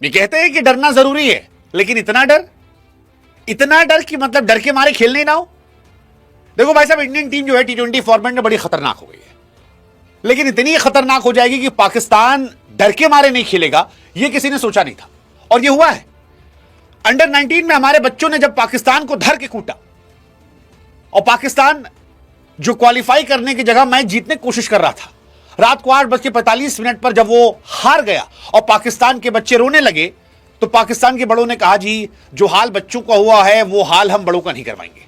ये कहते हैं कि डरना जरूरी है, लेकिन इतना डर कि मतलब डर के मारे खेलने ही ना हो। देखो भाई साहब, इंडियन टीम जो है T20 फॉर्मेट में बड़ी खतरनाक हो गई है, लेकिन इतनी खतरनाक हो जाएगी कि पाकिस्तान डर के मारे नहीं खेलेगा, यह किसी ने सोचा नहीं था, और यह हुआ है। अंडर 19 में हमारे बच्चों ने जब पाकिस्तान को धर के कूटा और पाकिस्तान जो क्वालिफाई करने की जगह मैच जीतने की कोशिश कर रहा था, रात को 8:45 पर जब वो हार गया और पाकिस्तान के बच्चे रोने लगे, तो पाकिस्तान के बड़ों ने कहा, जी जो हाल बच्चों का हुआ है वो हाल हम बड़ों का नहीं करवाएंगे।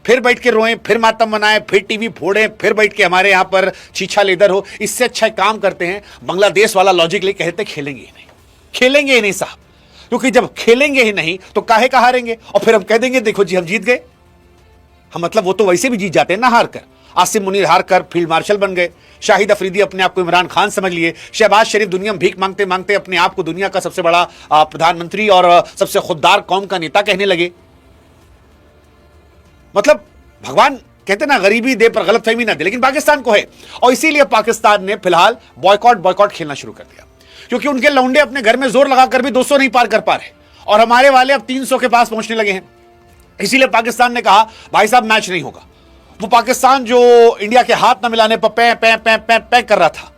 फिर बैठ के रोएं, फिर मातम मनाएं, फिर टीवी फोड़ें, फिर बैठ के हमारे यहां पर छीछा लेदर हो। इससे अच्छा काम करते हैं, बांग्लादेश वाला लॉजिक लेके कहते खेलेंगे ही नहीं, खेलेंगे ही नहीं साहब, क्योंकि जब खेलेंगे ही नहीं तो काहे का हारेंगे, और फिर हम कह देंगे देखो जी हम जीत गए। हम मतलब वो तो वैसे भी जीत जाते हैं ना हार कर। आसिम मुनीर हार कर फील्ड मार्शल बन गए, शाहिद अफरीदी अपने आप को इमरान खान समझ लिए, शहबाज शरीफ दुनिया में भीख मांगते मांगते अपने आप को दुनिया का सबसे बड़ा प्रधानमंत्री और सबसे खुददार कौम का नेता कहने लगे। मतलब भगवान कहते ना गरीबी दे पर गलतफहमी ना दे, लेकिन पाकिस्तान को है, और इसीलिए पाकिस्तान ने फिलहाल बॉयकॉट खेलना शुरू कर दिया, क्योंकि उनके लौंडे अपने घर में जोर लगाकर भी 200 नहीं पार कर पा रहे, और हमारे वाले अब 300 के पास पहुंचने लगे हैं। इसीलिए पाकिस्तान ने कहा भाई साहब मैच नहीं होगा। वो पाकिस्तान जो इंडिया के हाथ न मिलाने पर पै कर रहा था,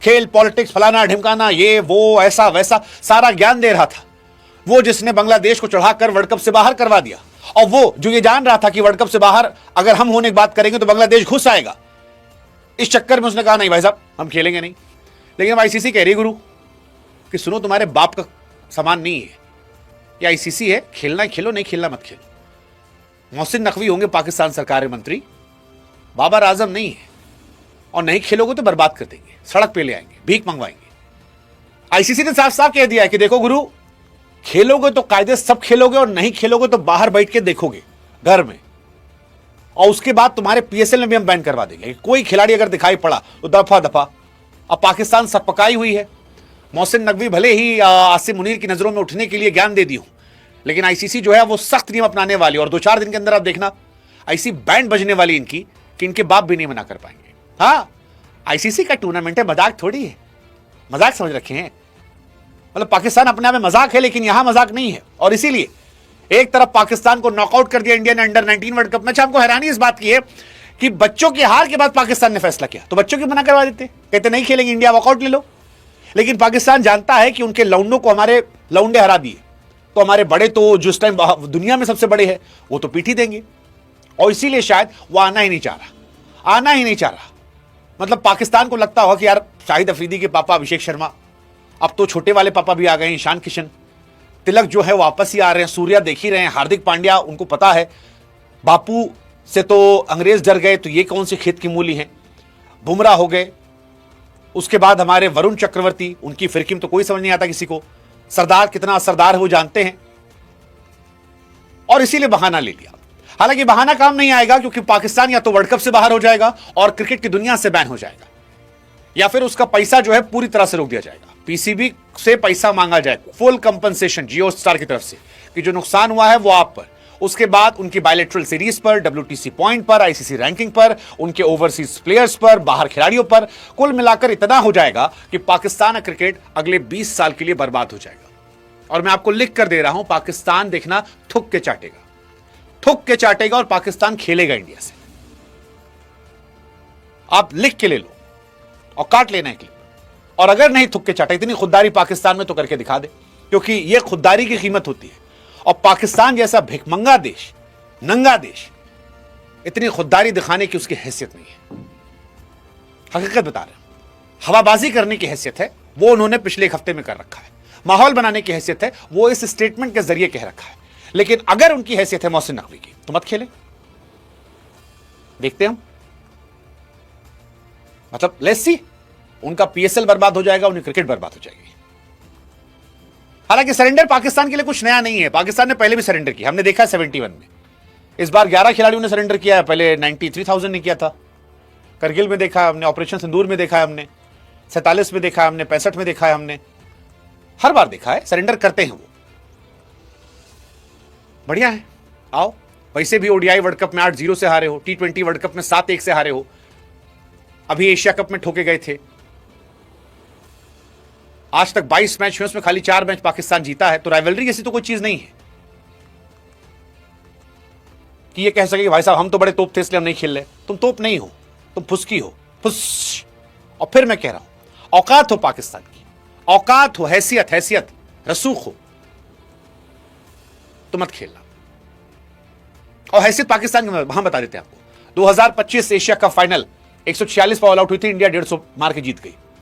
खेल पॉलिटिक्स फलाना ढिमकाना, ये वो ऐसा वैसा सारा ज्ञान दे रहा था, वो जिसने बांग्लादेश को चढ़ाकर वर्ल्ड कप से बाहर करवा दिया, और वो जो ये जान रहा था कि वर्ल्ड कप से बाहर अगर हम होने की बात करेंगे तो बांग्लादेश घुस आएगा, इस चक्कर में उसने कहा नहीं भाई साहब हम खेलेंगे नहीं। लेकिन अब आईसीसी कह रही गुरु कि सुनो तुम्हारे बाप का सामान नहीं है, ये आईसीसी है, खेलना खेलो, नहीं खेलना मत खेलो। मोहसिन नकवी होंगे पाकिस्तान सरकार के मंत्री, बाबर आजम नहीं है, और नहीं खेलोगे तो बर्बाद कर देंगे, सड़क पे ले आएंगे, भीख मंगवाएंगे। आईसीसी ने साफ साफ कह दिया है कि देखो गुरु, खेलोगे तो कायदे सब खेलोगे, और नहीं खेलोगे तो बाहर बैठ के देखोगे घर में, और उसके बाद तुम्हारे पीएसएल में भी हम बैन करवा देंगे। कोई खिलाड़ी अगर दिखाई पड़ा तो दफा दफा। अब पाकिस्तान सकपकाई हुई है। मोहसिन नकवी भले ही आसिम मुनीर की नजरों में उठने के लिए ज्ञान दे दी हूं, लेकिन आईसीसी जो है वो सख्त नियम अपनाने वाली, और 2-4 दिन के अंदर आप देखना ऐसी बैंड बजने वाली इनकी कि इनके बाप भी नहीं मना कर पाएंगे। हाँ, आईसीसी का टूर्नामेंट है, मजाक थोड़ी है, मजाक समझ रखे हैं। मतलब पाकिस्तान अपने आप में मजाक है, लेकिन यहां मजाक नहीं है। और इसीलिए एक तरफ पाकिस्तान को नॉकआउट कर दिया इंडिया ने अंडर 19 वर्ल्ड कप में। हमको हैरानी इस बात की है कि बच्चों की हार के बाद पाकिस्तान ने फैसला किया, तो बच्चों की मना करवा देते, कहते नहीं खेलेंगे, इंडिया वॉकआउट ले लो। लेकिन पाकिस्तान जानता है कि उनके लौंडों को हमारे लौंडे हरा दिए, तो हमारे बड़े तो जो इस टाइम दुनिया में सबसे बड़े हैं वो तो पीठ ही देंगे, और इसीलिए शायद वो आना ही नहीं चाह रहा। मतलब पाकिस्तान को लगता होगा कि यार शाहिद अफरीदी के पापा अभिषेक शर्मा, अब तो छोटे वाले पापा भी आ गए हैं, ईशान किशन, तिलक जो है वापस ही आ रहे हैं, सूर्या देख ही रहे हैं, हार्दिक पांड्या, उनको पता है बापू से तो अंग्रेज डर गए, तो ये कौन से खेत की मूली हैं। बुमराह हो गए, उसके बाद हमारे वरुण चक्रवर्ती, उनकी फिरकी में तो कोई समझ नहीं आता किसी को। सरदार कितना सरदार है वो जानते हैं, और इसीलिए बहाना ले लिया। हालांकि बहाना काम नहीं आएगा, क्योंकि पाकिस्तान या तो वर्ल्ड कप से बाहर हो जाएगा और क्रिकेट की दुनिया से बैन हो जाएगा, या फिर उसका पैसा जो है पूरी तरह से रोक दिया जाएगा। पीसीबी से पैसा मांगा जाएगा, फुल कंपनसेशन जियो स्टार की तरफ से कि जो नुकसान हुआ है वो आप पर। उसके बाद उनकी बायलैटरल सीरीज पर, डब्ल्यूटीसी पॉइंट पर, आईसीसी रैंकिंग पर, उनके ओवरसीज प्लेयर्स पर, बाहर खिलाड़ियों पर, कुल मिलाकर इतना हो जाएगा कि पाकिस्तान का क्रिकेट अगले 20 साल के लिए बर्बाद हो जाएगा। और मैं आपको लिख कर दे रहा हूं, पाकिस्तान देखना थुक के चाटेगा और पाकिस्तान खेलेगा इंडिया से। आप लिख के ले लो और काट लेना एक, और अगर नहीं थुक के चाटे, इतनी खुददारी पाकिस्तान में तो करके दिखा दे, क्योंकि यह खुददारी की कीमत होती है। और पाकिस्तान जैसा भिखमंगा देश, नंगा देश, इतनी खुददारी दिखाने की उसकी हैसियत नहीं है। हकीकत बता रहे हैं, हवाबाजी करने की हैसियत है वो उन्होंने पिछले एक हफ्ते में कर रखा है, माहौल बनाने की हैसियत है वो इस स्टेटमेंट के जरिए कह रखा है। लेकिन अगर उनकी हैसियत है मोहसिन नकवी की, तो मत खेले, देखते हम। मतलब लेट्स सी, उनका पीएसएल बर्बाद हो जाएगा, उनकी क्रिकेट बर्बाद हो जाएगी। हालांकि सरेंडर पाकिस्तान के लिए कुछ नया नहीं है, पाकिस्तान ने पहले भी सरेंडर किया, हमने देखा 71 में। इस बार 11 खिलाड़ियों ने सरेंडर किया है, पहले 93,000 ने किया था। करगिल में देखा हमने, ऑपरेशन सिंदूर में देखा है हमने, 47 में देखा है हमने, 65 में देखा है हमने, हर बार देखा है सरेंडर करते हैं वो। बढ़िया है, आओ। वैसे भी ओडीआई वर्ल्ड कप में 8-0 से हारे हो, T20 वर्ल्ड कप में 7-1 से हारे हो, अभी एशिया कप में ठोके गए थे। आज तक 22 मैच हुए, उसमें खाली 4 मैच पाकिस्तान जीता है। तो राइवलरी जैसी तो कोई चीज नहीं है कि ये कह सके कि भाई साहब हम तो बड़े तोप थे इसलिए हम नहीं खेल रहे। तुम तोप नहीं हो, तुम फुसकी हो, फुस। और फिर मैं कह रहा हूं, औकात हो पाकिस्तान की, औकात हो, हैसियत रसूख हो, तो मत खेलना। और हैसियत पाकिस्तान की वहां बता देते हैं आपको, 2025 एशिया कप फाइनल 146 पर ऑल आउट हुई थी, इंडिया 150 मार के जीत गई।